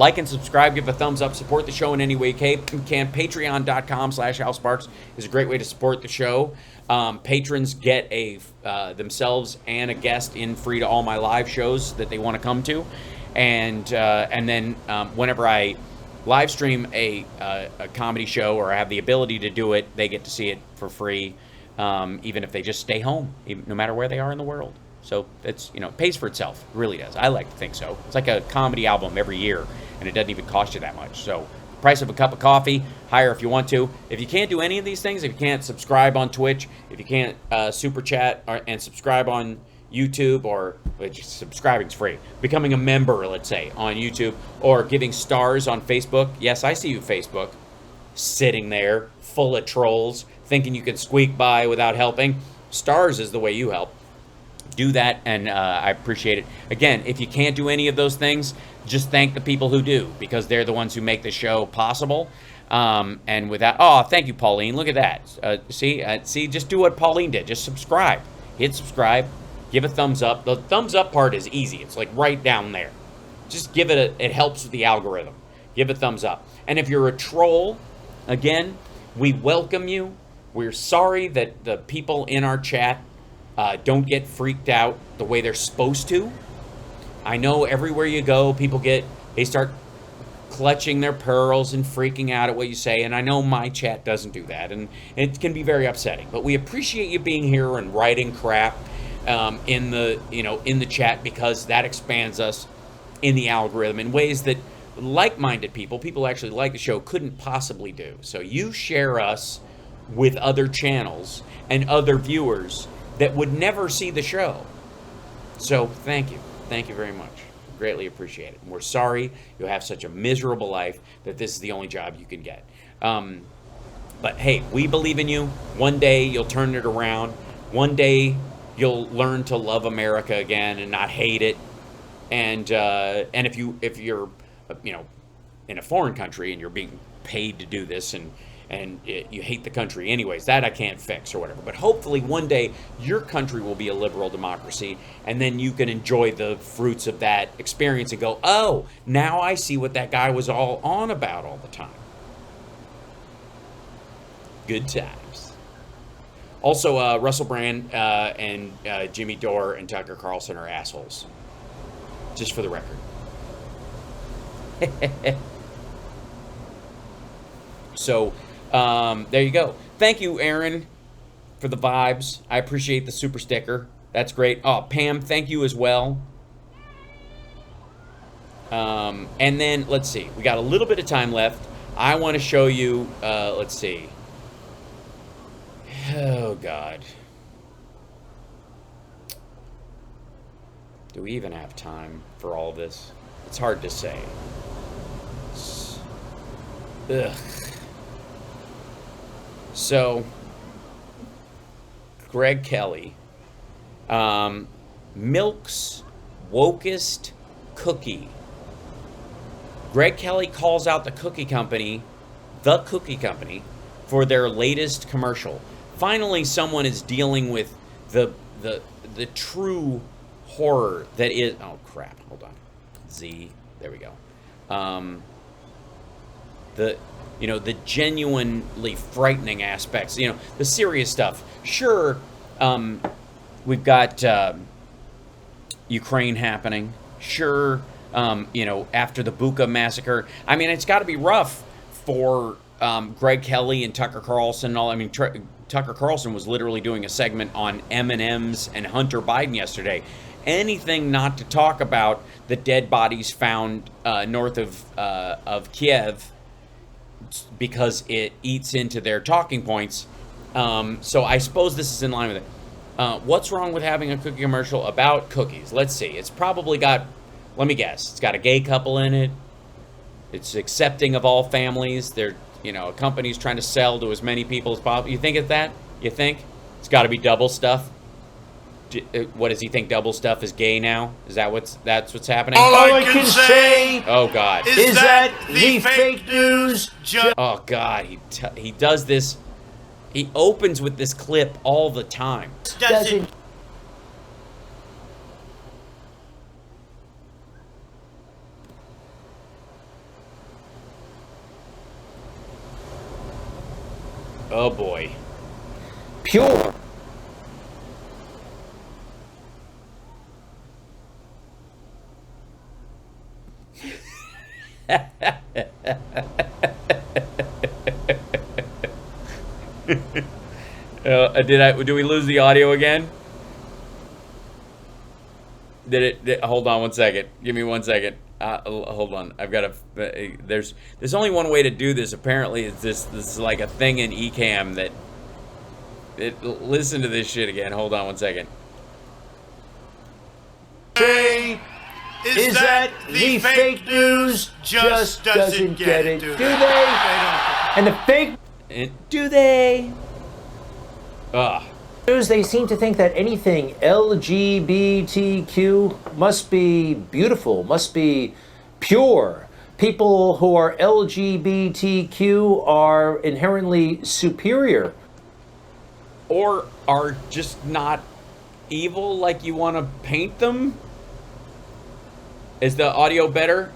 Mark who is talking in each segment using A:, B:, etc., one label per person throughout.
A: Like and subscribe, give a thumbs up, support the show in any way you can. Patreon.com/HalSparks is a great way to support the show. Patrons get themselves and a guest in free to all my live shows that they want to come to. And then whenever I live stream a comedy show, or I have the ability to do it, they get to see it for free, even if they just stay home, no matter where they are in the world. So it's, it pays for itself. It really does. I like to think so. It's like a comedy album every year, and it doesn't even cost you that much. So price of a cup of coffee, higher if you want to. If you can't do any of these things, if you can't subscribe on Twitch, if you can't super chat and subscribe on YouTube, or subscribing's free, becoming a member, let's say, on YouTube, or giving stars on Facebook. Yes, I see you, Facebook, sitting there full of trolls, thinking you can squeak by without helping. Stars is the way you help. Do that, and I appreciate it. Again, if you can't do any of those things, just thank the people who do, because they're the ones who make the show possible. And with that, oh, thank you, Pauline. Look at that. See, just do what Pauline did. Just subscribe. Hit subscribe. Give a thumbs up. The thumbs up part is easy. It's like right down there. Just give it it helps with the algorithm. Give a thumbs up. And if you're a troll, again, we welcome you. We're sorry that the people in our chat don't get freaked out the way they're supposed to. I know everywhere you go, they start clutching their pearls and freaking out at what you say, and I know my chat doesn't do that, and it can be very upsetting. But we appreciate you being here and writing crap in the chat, because that expands us in the algorithm in ways that like-minded people who actually like the show couldn't possibly do. So you share us with other channels and other viewers that would never see the show. So thank you. Thank you very much. Greatly appreciate it. And we're sorry you have such a miserable life that this is the only job you can get. But hey, we believe in you. One day you'll turn it around. One day you'll learn to love America again and not hate it. And if you're in a foreign country and you're being paid to do this, and you hate the country anyways, that I can't fix or whatever. But hopefully one day your country will be a liberal democracy, and then you can enjoy the fruits of that experience and go, oh, now I see what that guy was all on about all the time. Good times. Also, Russell Brand and Jimmy Dore and Tucker Carlson are assholes. Just for the record. So, there you go. Thank you, Aaron, for the vibes. I appreciate the super sticker. That's great. Oh, Pam, thank you as well. And then, let's see. We got a little bit of time left. I want to show you, let's see. Oh, God. Do we even have time for all this? It's hard to say. Ugh. So, Greg Kelly, Milk's wokest cookie. Greg Kelly calls out the cookie company, for their latest commercial. Finally, someone is dealing with the true horror that is. Oh crap! Hold on. There we go. The genuinely frightening aspects. The serious stuff. Sure, we've got Ukraine happening. Sure, after the Bucha massacre. I mean, it's got to be rough for Greg Kelly and Tucker Carlson and all. I mean, Tucker Carlson was literally doing a segment on M&Ms and Hunter Biden yesterday. Anything not to talk about the dead bodies found north of Kiev, because it eats into their talking points. So I suppose this is in line with it. What's wrong with having a cookie commercial about cookies? Let's see. It's probably got, let me guess, it's got a gay couple in it. It's accepting of all families. They're, a company's trying to sell to as many people as possible. You think it's that? You think? It's got to be double stuff? What does he think? Double stuff is gay now? Is that that's what's happening?
B: All I can say,
A: oh God,
B: is that the fake news.
A: Oh God, he does this. He opens with this clip all the time.
B: Doesn't.
A: Oh boy.
B: Pure.
A: Did we lose the audio again? Hold on one second. Give me 1 second. Hold on. I've got there's only one way to do this. Apparently, it's this is like a thing in Ecamm that. Listen to this shit again. Hold on 1 second.
B: Is that the fake news just doesn't get it, do they? And the fake
A: Do they?
B: news, they seem to think that anything LGBTQ must be beautiful, must be pure. People who are LGBTQ are inherently superior.
A: Or are just not evil like you want to paint them? Is the audio better?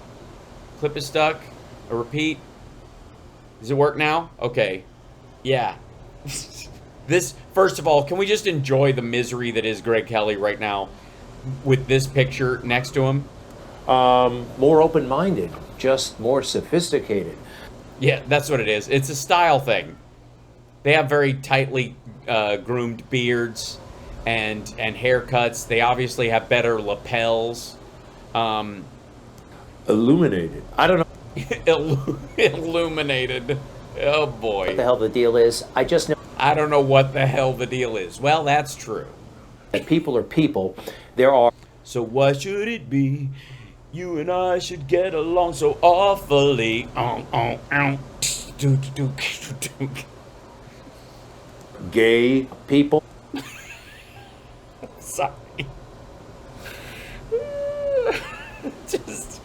A: Clip is stuck. A repeat. Does it work now? Okay. Yeah. First of all, can we just enjoy the misery that is Greg Kelly right now with this picture next to him?
B: More open-minded, just more sophisticated.
A: Yeah, that's what it is. It's a style thing. They have very tightly groomed beards and haircuts. They obviously have better lapels.
B: Illuminated. I don't know
A: Illuminated. Oh boy.
B: what the hell the deal is. I just know
A: I don't know what the hell the deal is. Well, that's true.
B: that people are people. There are
A: So what should it be? You and I should get along so awfully.
B: gay people.
A: Sorry. Just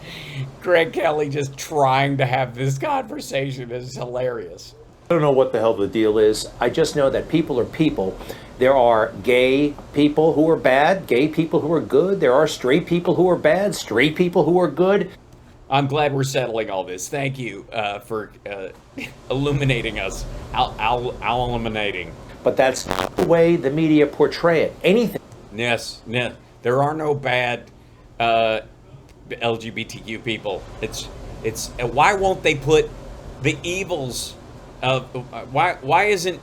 A: Greg Kelly just trying to have this conversation is hilarious.
B: I don't know what the hell the deal is. I just know that people are people. There are gay people who are bad, gay people who are good. There are straight people who are bad, straight people who are good.
A: I'm glad we're settling all this. Thank you for illuminating us. Illuminating.
B: But that's not the way the media portray it. Anything.
A: Yes. There are no bad LGBTQ people. It's why won't they put the evils of why isn't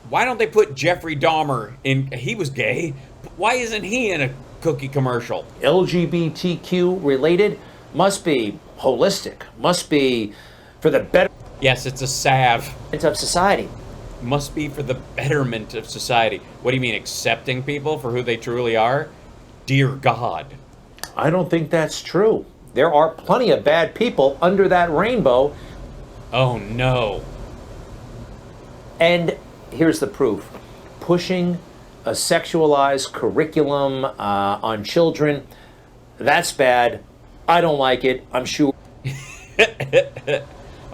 A: why don't they put Jeffrey Dahmer in? He was gay. Why isn't he in a cookie commercial?
B: LGBTQ related must be holistic, must be for the betterment
A: Yes, it's a salve.
B: of society.
A: Must be for the betterment of society. What do you mean, accepting people for who they truly are? Dear God.
B: I don't think that's true. There are plenty of bad people under that rainbow.
A: Oh no.
B: And here's the proof. Pushing a sexualized curriculum on children, that's bad. I don't like it. I'm sure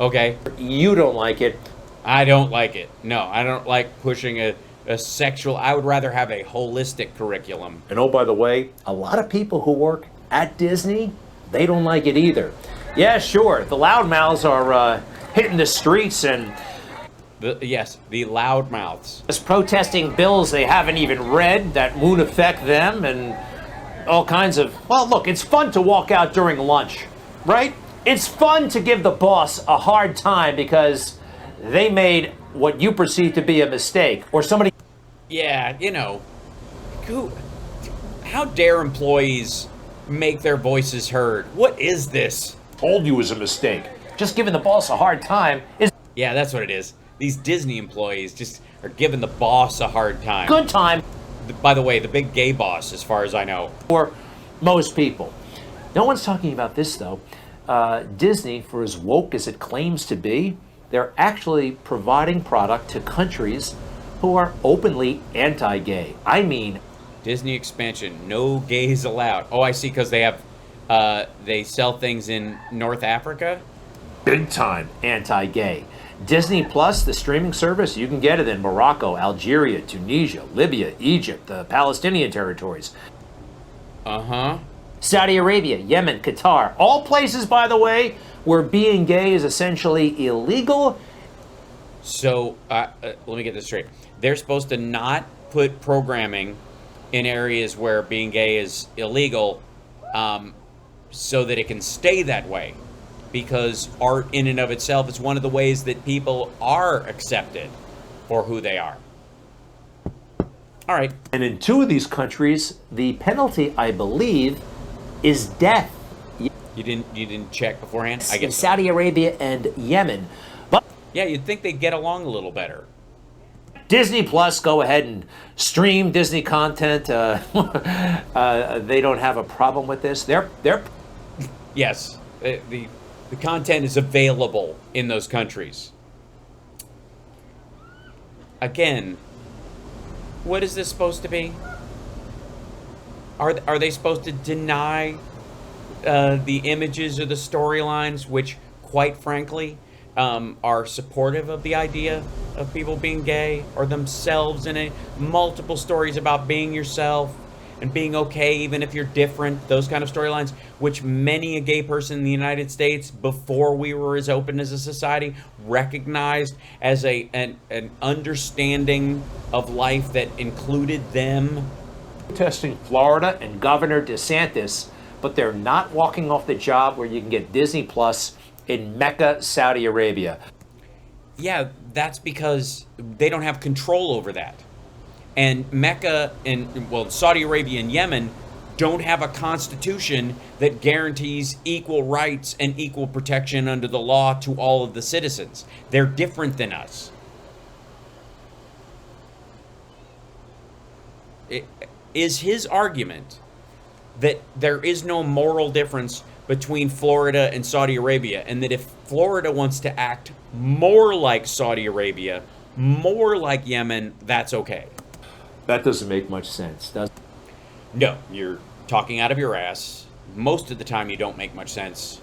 A: Okay.
B: you don't like it.
A: I don't like it. No, I don't like pushing a sexual. I would rather have a holistic curriculum.
B: And oh, by the way, a lot of people who work at Disney, they don't like it either. Yeah, sure. The loudmouths are hitting the streets and
A: Yes, the loudmouths.
B: just protesting bills they haven't even read that won't affect them and all kinds of. Well, look, it's fun to walk out during lunch, right? It's fun to give the boss a hard time because they made what you perceive to be a mistake or somebody.
A: Yeah, how dare employees make their voices heard? What is this?
B: Told you was a mistake. Just giving the boss a hard time is
A: Yeah, that's what it is. These Disney employees just are giving the boss a hard time.
B: good time
A: By the way, the big gay boss, as far as I know.
B: for most people. No one's talking about this though. Disney, for as woke as it claims to be, they're actually providing product to countries who are openly anti-gay. I mean,
A: Disney expansion, no gays allowed. Oh, I see, because they have, they sell things in North Africa?
B: big time anti-gay. Disney Plus, the streaming service, you can get it in Morocco, Algeria, Tunisia, Libya, Egypt, the Palestinian territories,
A: Uh-huh.
B: Saudi Arabia, Yemen, Qatar, all places, by the way, where being gay is essentially illegal
A: So let me get this straight. They're supposed to not put programming in areas where being gay is illegal, so that it can stay that way. Because art in and of itself is one of the ways that people are accepted for who they are. All right.
B: And in 2 of these countries, the penalty, I believe, is death.
A: You didn't check beforehand? I
B: In
A: guess so.
B: Saudi Arabia and Yemen. But
A: Yeah, you'd think they'd get along a little better.
B: Disney Plus, go ahead and stream Disney content. They don't have a problem with this. They're
A: Yes, the content is available in those countries. Again, what is this supposed to be? Are they supposed to deny the images or the storylines, which, quite frankly, are supportive of the idea of people being gay, or themselves in multiple stories about being yourself and being okay even if you're different, those kind of storylines, which many a gay person in the United States, before we were as open as a society, recognized as an understanding of life that included them.
B: protesting Florida and Governor DeSantis, but they're not walking off the job where you can get Disney Plus in Mecca, Saudi Arabia.
A: Yeah, that's because they don't have control over that. And Mecca and, well, Saudi Arabia and Yemen don't have a constitution that guarantees equal rights and equal protection under the law to all of the citizens. They're different than us. Is his argument that there is no moral difference between Florida and Saudi Arabia, and that if Florida wants to act more like Saudi Arabia, more like Yemen, that's okay?
B: That doesn't make much sense, does it?
A: No, you're talking out of your ass. Most of the time you don't make much sense,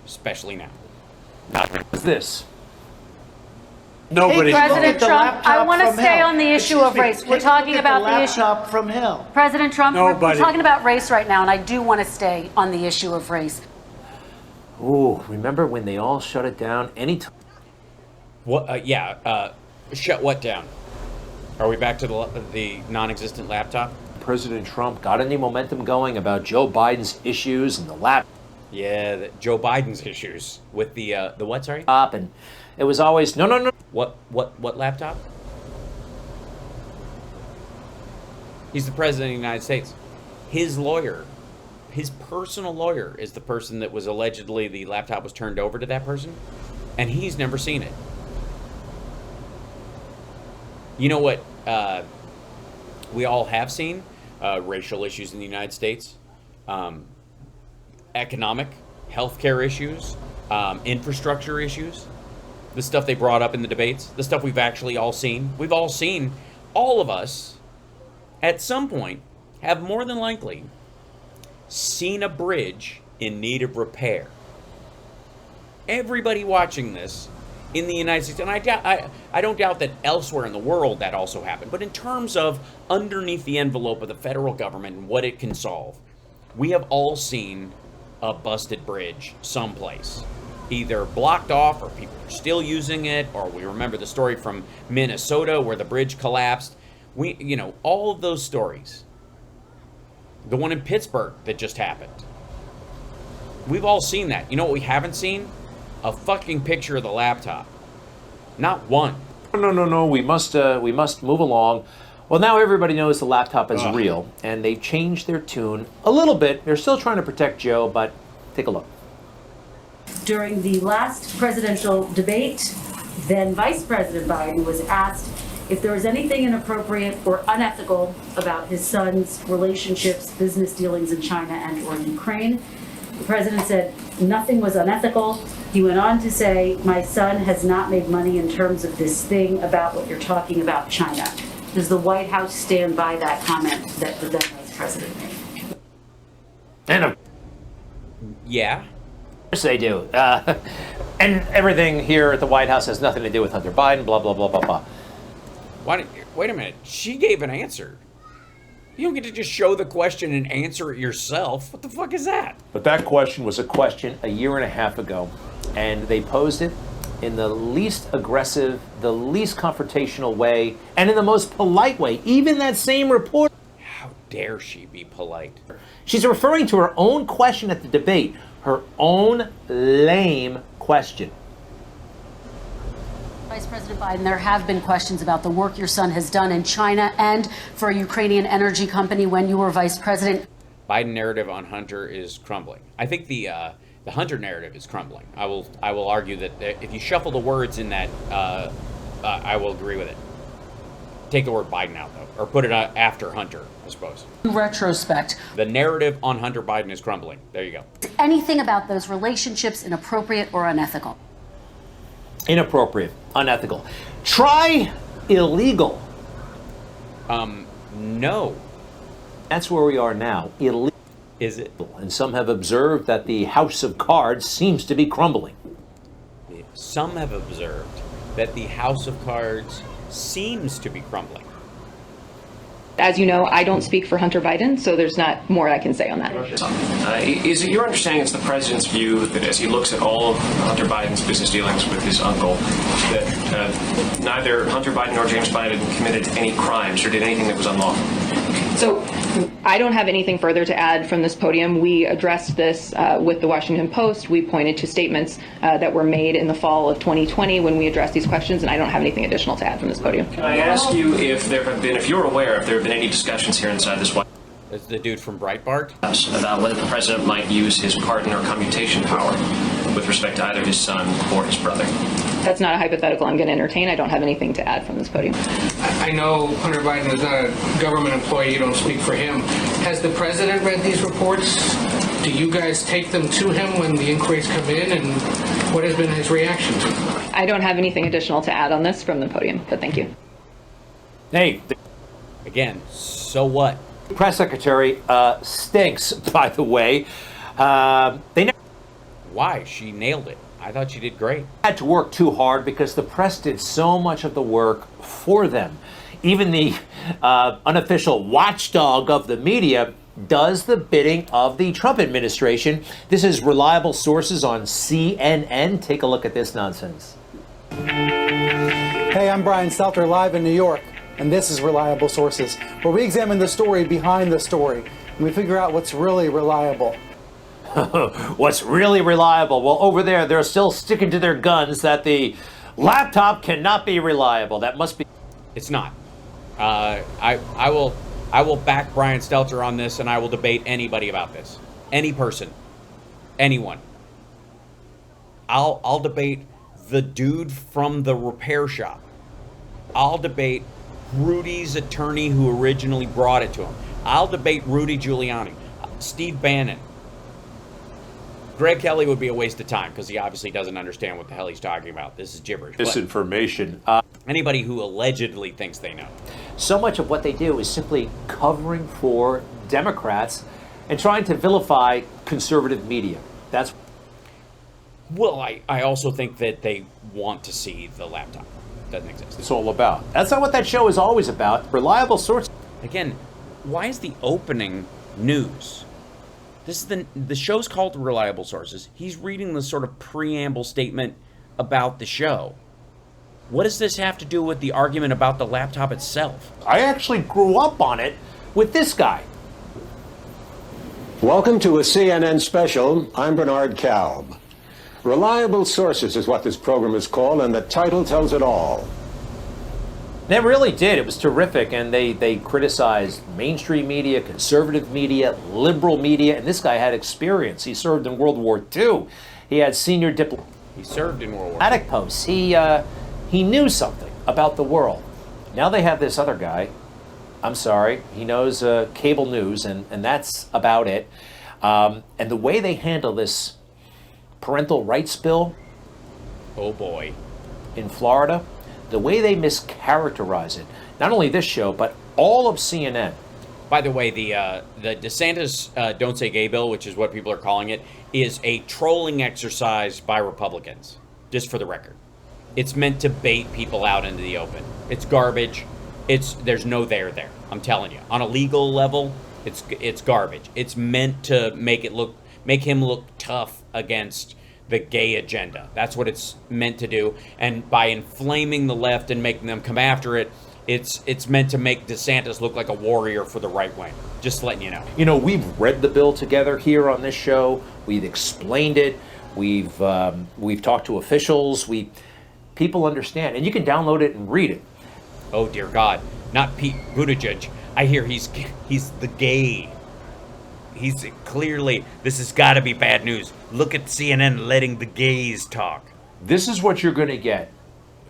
A: especially now.
B: What's this?
C: Nobody.
D: President Trump, I want to stay on the issue of race. We're talking about the issue.
C: Laptop from hell.
D: President Trump, we're
C: Nobody.
D: talking about race right now, and I do want to stay on the issue of race.
B: Ooh, remember when they all shut it down? Anytime.
A: What? Shut what down? Are we back to the non-existent laptop?
B: President Trump got any momentum going about Joe Biden's issues and the laptop,
A: Yeah, Joe Biden's issues with the what? Sorry.
B: and it was always no.
A: What laptop? He's the president of the United States. His lawyer, his personal lawyer, is the person that was allegedly the laptop was turned over to that person, and he's never seen it. You know what we all have seen? Racial issues in the United States, economic, healthcare issues, infrastructure issues, the stuff they brought up in the debates, the stuff we've actually all seen. We've all seen, all of us, at some point, have more than likely seen a bridge in need of repair. Everybody watching this in the United States, and I don't doubt that elsewhere in the world that also happened, but in terms of underneath the envelope of the federal government and what it can solve, we have all seen a busted bridge someplace, either blocked off or people are still using it, or we remember the story from Minnesota where the bridge collapsed. All of those stories. The one in Pittsburgh that just happened. We've all seen that. You know what we haven't seen? A fucking picture of the laptop. Not one.
B: No. We must move along. Well, now everybody knows the laptop is real, and they've changed their tune a little bit. They're still trying to protect Joe, but take a look.
E: During the last presidential debate, then Vice President Biden was asked if there was anything inappropriate or unethical about his son's relationships, business dealings in China and or Ukraine. The president said nothing was unethical. He went on to say, my son has not made money in terms of this thing about what you're talking about, China. Does the White House stand by that comment that the then Vice President made?
B: And
A: Yeah.
B: of course they do. And everything here at the White House has nothing to do with Hunter Biden, blah, blah, blah, blah, blah.
A: Wait a minute. She gave an answer. You don't get to just show the question and answer it yourself. What the fuck is that?
B: But that question was a question a year and a half ago, and they posed it in the least aggressive, the least confrontational way, and in the most polite way. Even that same reporter.
A: How dare she be polite?
B: She's referring to her own question at the debate, her own lame question.
D: Vice President Biden, there have been questions about the work your son has done in China and for a Ukrainian energy company when you were vice president.
A: Biden narrative on Hunter is crumbling. I think the Hunter narrative is crumbling. I will argue that if you shuffle the words in that, I will agree with it. Take the word Biden out though, or put it after Hunter, I suppose.
D: In retrospect,
A: the narrative on Hunter Biden is crumbling. There you go.
D: Anything about those relationships inappropriate or unethical?
B: Inappropriate, unethical. Try illegal.
A: No.
B: That's where we are now. Illegal.
A: Is it?
B: And some have observed that the house of cards seems to be crumbling.
A: Some have observed that the house of cards seems to be crumbling.
C: As you know, I don't speak for Hunter Biden, so there's not more I can say on that.
F: Is it your understanding it's the president's view that as he looks at all of Hunter Biden's business dealings with his uncle, that neither Hunter Biden nor James Biden committed any crimes or did anything that was unlawful?
C: So I don't have anything further to add from this podium. We addressed this with the Washington Post. We pointed to statements that were made in the fall of 2020 when we addressed these questions, and I don't have anything additional to add from this podium.
F: Can I ask you if you're aware, if there have been any discussions here inside this White House?
A: That's the dude from Breitbart?
F: About whether the president might use his pardon or commutation power with respect to either his son or his brother.
C: That's not a hypothetical I'm going to entertain. I don't have anything to add from this podium.
G: I know Hunter Biden is not a government employee. You don't speak for him. Has the president read these reports? Do you guys take them to him when the inquiries come in? And what has been his reaction to them?
C: I don't have anything additional to add on this from the podium, but thank you.
B: Hey.
A: Again, so what?
B: Press secretary stinks, by the way.
A: Why? She nailed it. I thought she did great.
B: Had to work too hard because the press did so much of the work for them. Even the unofficial watchdog of the media does the bidding of the Trump administration. This is reliable sources on CNN. Take a look at this nonsense.
H: Hey, I'm Brian Stelter, live in New York, and this is Reliable Sources, where we examine the story behind the story, and we figure out what's really reliable.
B: What's really reliable? Well, over there, they're still sticking to their guns that the laptop cannot be reliable. That must be.
A: It's not. I will back Brian Stelter on this, and I will debate anybody about this. Any person, anyone. I'll debate the dude from the repair shop. I'll debate Rudy's attorney who originally brought it to him. I'll debate Rudy Giuliani, Steve Bannon. Greg Kelly would be a waste of time because he obviously doesn't understand what the hell he's talking about. This is gibberish.
B: Disinformation.
A: Anybody who allegedly thinks they know.
B: So much of what they do is simply covering for Democrats and trying to vilify conservative media. That's.
A: Well, I also think that they want to see the laptop. Doesn't exist.
B: It's all about. That's not what that show is always about. Reliable sources.
A: Again, why is the opening news? This is the show's called Reliable Sources. He's reading the sort of preamble statement about the show. What does this have to do with the argument about the laptop itself?
B: I actually grew up on it with this guy.
I: Welcome to a CNN special. I'm Bernard Kalb. Reliable Sources is what this program is called, and the title tells it all.
B: They really did. It was terrific, and they criticized mainstream media, conservative media, liberal media, and this guy had experience. He served in World War II. He had senior
A: He served in World War II.
B: diplomatic posts. He knew something about the world. Now they have this other guy. I'm sorry. He knows cable news, and that's about it. And the way they handle this parental rights bill.
A: Oh, boy.
B: In Florida. The way they mischaracterize it, not only this show, but all of CNN.
A: By the way, the DeSantis Don't Say Gay bill, which is what people are calling it, is a trolling exercise by Republicans, just for the record. It's meant to bait people out into the open. It's garbage. There's no there. I'm telling you. On a legal level, it's garbage. It's meant to make him look tough against the gay agenda. That's what it's meant to do. And by inflaming the left and making them come after it, it's meant to make DeSantis look like a warrior for the right wing. Just letting you know.
B: You know, we've read the bill together here on this show. We've explained it. We've talked to officials. People understand, and you can download it and read it.
A: Oh dear God, not Pete Buttigieg. I hear he's the gay. He's clearly, this has got to be bad news. Look at CNN letting the gays talk.
B: This is what you're going to get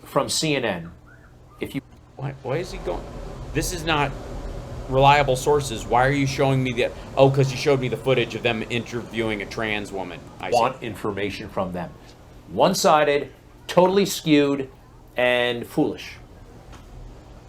B: from CNN. If you
A: Why is he going? This is not reliable sources. Why are you showing me that? Oh, because you showed me the footage of them interviewing a trans woman. I
B: want information from them. One-sided, totally skewed, and foolish.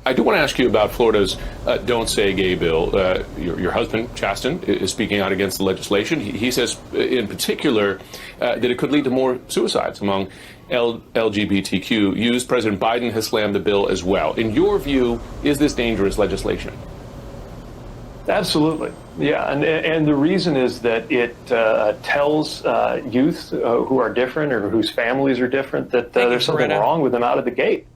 J: I do want to ask you about Florida's Don't Say Gay bill. Your husband, Chasten, is speaking out against the legislation. He says, in particular, that it could lead to more suicides among LGBTQ youth. President Biden has slammed the bill as well. In your view, is this dangerous legislation?
K: Absolutely. Yeah. And the reason is that it tells youth who are different or whose families are different that there's something wrong with them out of the gate.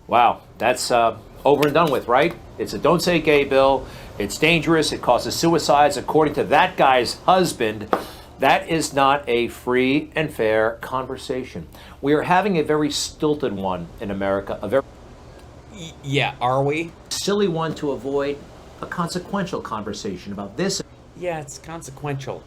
B: Wow, that's over and done with, right? It's a Don't Say Gay bill. It's dangerous. It causes suicides. According to that guy's husband, that is not a free and fair conversation. We are having a very stilted one in America, a very
A: yeah, are we?
B: Silly one to avoid a consequential conversation about this.
A: Yeah, it's consequential.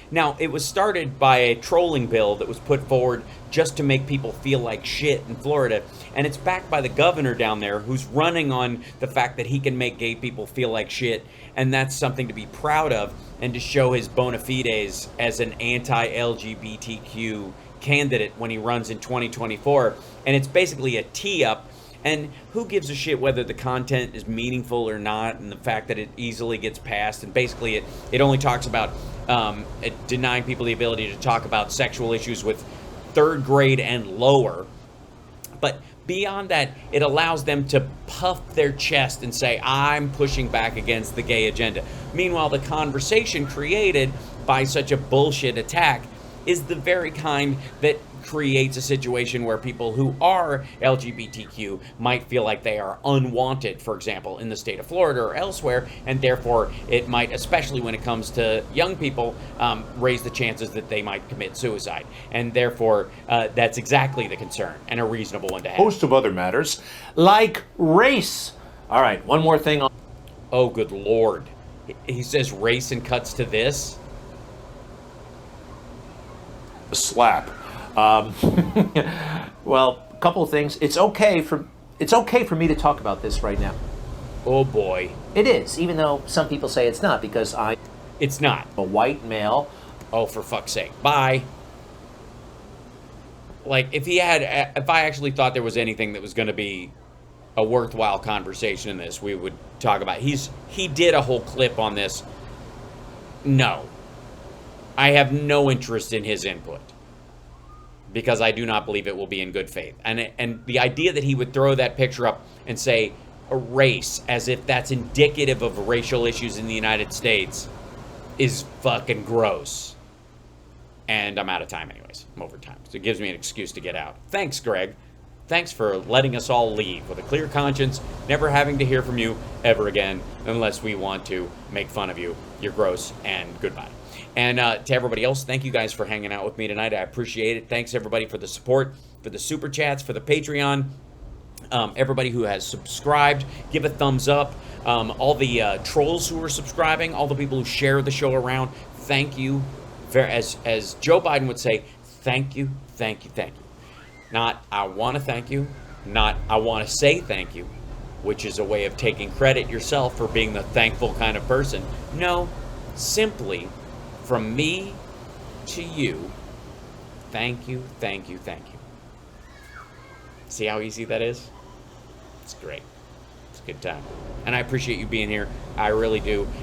A: Now, it was started by a trolling bill that was put forward just to make people feel like shit in Florida. And it's backed by the governor down there who's running on the fact that he can make gay people feel like shit. And that's something to be proud of and to show his bona fides as an anti-LGBTQ candidate when he runs in 2024. And it's basically a tee-up. And who gives a shit whether the content is meaningful or not, and the fact that it easily gets passed. And basically it only talks about denying people the ability to talk about sexual issues with third grade and lower. But beyond that, it allows them to puff their chest and say, I'm pushing back against the gay agenda. Meanwhile, the conversation created by such a bullshit attack is the very kind that creates a situation where people who are LGBTQ might feel like they are unwanted, for example, in the state of Florida or elsewhere, and therefore it might, especially when it comes to young people, raise the chances that they might commit suicide. And therefore, that's exactly the concern, and a reasonable one to have.
B: Host of other matters, like race. All right, one more thing.
A: Oh, good Lord. He says race and cuts to this?
B: A slap. Well, a couple of things. It's okay for me to talk about this right now.
A: Oh boy.
B: It is, even though some people say it's not, because
A: it's not.
B: A white male.
A: Oh, for fuck's sake. Bye. Like, if I actually thought there was anything that was going to be a worthwhile conversation in this, we would talk about it. He did a whole clip on this. No. I have no interest in his input, because I do not believe it will be in good faith. And the idea that he would throw that picture up and say a race as if that's indicative of racial issues in the United States is fucking gross. And I'm out of time anyways. I'm over time. So it gives me an excuse to get out. Thanks, Greg. Thanks for letting us all leave with a clear conscience, never having to hear from you ever again, unless we want to make fun of you. You're gross, and goodbye. And to everybody else, thank you guys for hanging out with me tonight. I appreciate it. Thanks, everybody, for the support, for the super chats, for the Patreon. Everybody who has subscribed, give a thumbs up. All the trolls who are subscribing, all the people who share the show around, thank you. As Joe Biden would say, thank you, thank you, thank you. Not I want to thank you, not I want to say thank you, which is a way of taking credit yourself for being the thankful kind of person. No, simply from me to you, thank you, thank you, thank you. See how easy that is? It's great. It's a good time. And I appreciate you being here. I really do.